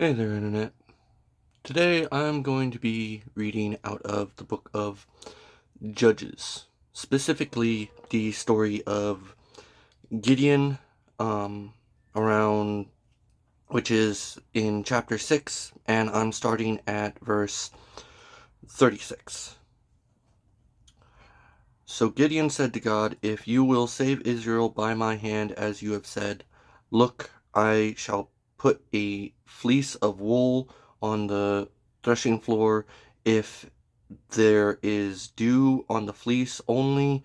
Hey there, Internet. Today I'm going to be reading out of the book of Judges, specifically the story of Gideon, around which is in chapter 6, and I'm starting at verse 36. So Gideon said to God, "If you will save Israel by my hand, as you have said, look, I shall put a fleece of wool on the threshing floor. If there is dew on the fleece only,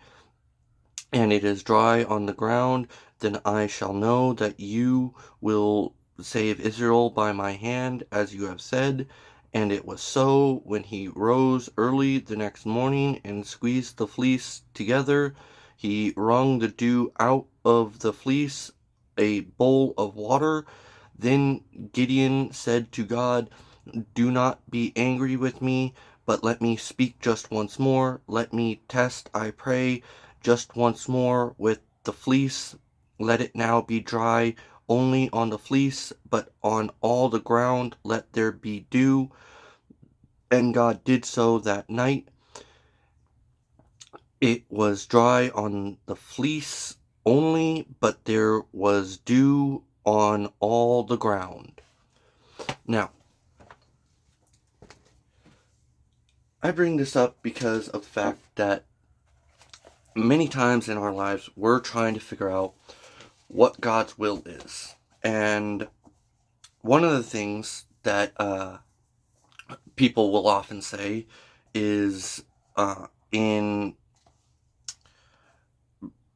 and it is dry on the ground, then I shall know that you will save Israel by my hand, as you have said." And it was so. When he rose early the next morning and squeezed the fleece together, he wrung the dew out of the fleece, a bowl of water. Then Gideon said to God, "Do not be angry with me, but let me speak just once more. Let me test, I pray, just once more with the fleece. Let it now be dry only on the fleece, but on all the ground let there be dew." And God did so that night. It was dry on the fleece only, but there was dew on all the ground. Now, I bring this up because of the fact that many times in our lives we're trying to figure out what God's will is. And one of the things that people will often say is in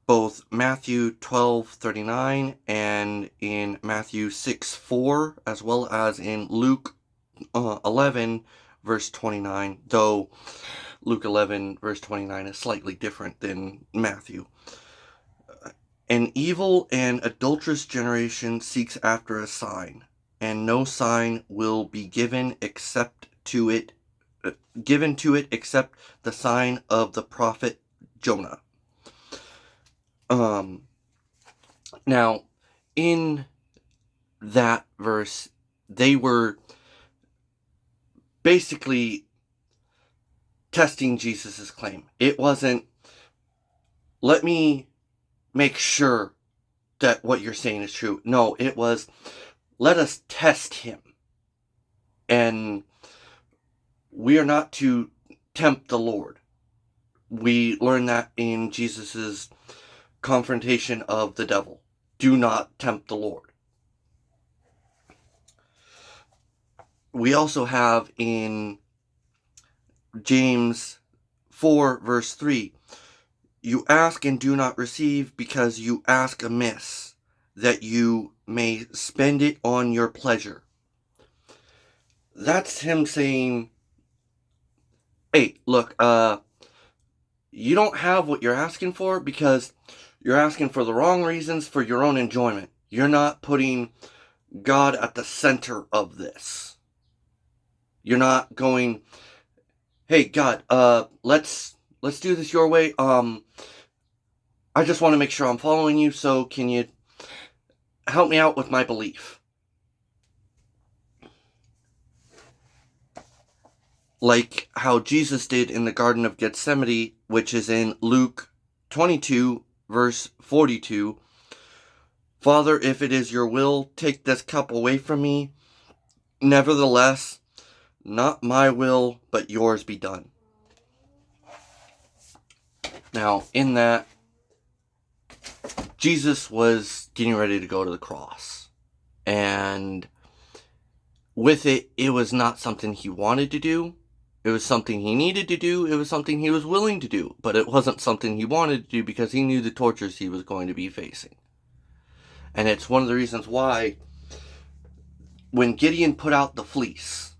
both Matthew 12:39 and in Matthew 6:4, as well as in Luke 11 verse 29, though Luke 11 verse 29 is slightly different than Matthew. "An evil and adulterous generation seeks after a sign, and no sign will be given to it except the sign of the prophet Jonah." Now, in that verse, they were basically testing Jesus' claim. It wasn't, "Let me make sure that what you're saying is true." No, it was, "Let us test him. And we are not to tempt the Lord." We learn that in Jesus' confrontation of the devil. Do not tempt the Lord. We also have in James 4 verse 3, "You ask and do not receive, because you ask amiss, that you may spend it on your pleasure." That's him saying, "Hey, look, you don't have what you're asking for because you're asking for the wrong reasons for your own enjoyment. You're not putting God at the center of this. You're not going, 'Hey God, let's do this your way. I just want to make sure I'm following you, so can you help me out with my belief?'" Like how Jesus did in the Garden of Gethsemane, which is in Luke 22 verse 42. "Father, if it is your will, take this cup away from me. Nevertheless, not my will, but yours be done." Now, in that, Jesus was getting ready to go to the cross. And with it, it was not something he wanted to do. It was something he needed to do. It was something he was willing to do. But it wasn't something he wanted to do because he knew the tortures he was going to be facing. And it's one of the reasons why when Gideon put out the fleece,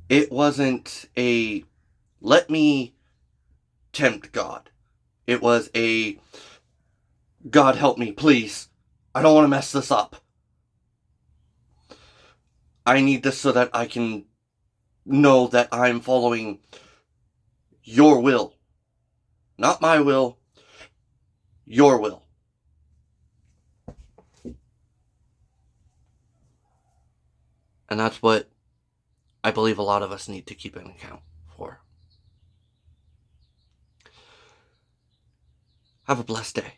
it wasn't a, "Let me tempt God." It was a, "God help me, please. I don't want to mess this up. I need this so that I can know that I'm following your will. Not my will, your will." And that's what I believe a lot of us need to keep an account for. Have a blessed day.